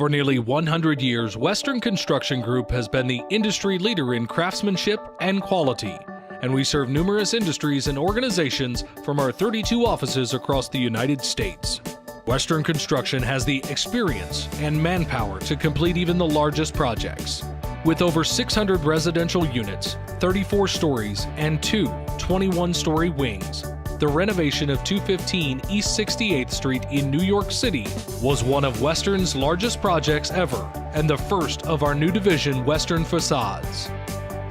For nearly 100 years, Western Construction Group has been the industry leader in craftsmanship and quality, and we serve numerous industries and organizations from our 32 offices across the United States. Western Construction has the experience and manpower to complete even the largest projects. With over 600 residential units, 34 stories, and two 21-story wings, the renovation of 215 East 68th Street in New York City was one of Western's largest projects ever and the first of our new division, Western Facades.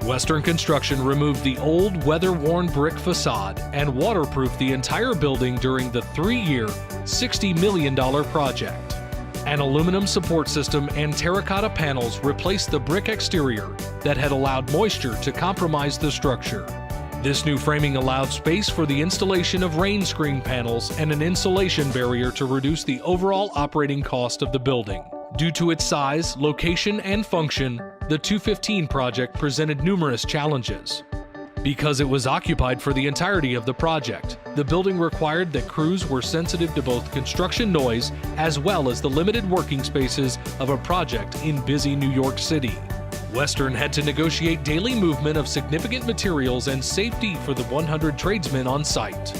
Western Construction removed the old weather-worn brick facade and waterproofed the entire building during the 3-year, $60 million project. An aluminum support system and terracotta panels replaced the brick exterior that had allowed moisture to compromise the structure. This new framing allowed space for the installation of rain screen panels and an insulation barrier to reduce the overall operating cost of the building. Due to its size, location, and function, the 215 project presented numerous challenges. Because it was occupied for the entirety of the project, the building required that crews were sensitive to both construction noise as well as the limited working spaces of a project in busy New York City. Western had to negotiate daily movement of significant materials and safety for the 100 tradesmen on site.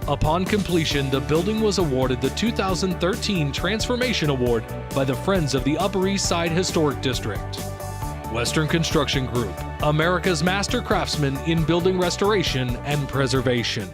Upon completion, the building was awarded the 2013 Transformation Award by the Friends of the Upper East Side Historic District. Western Construction Group, America's master craftsman in building restoration and preservation.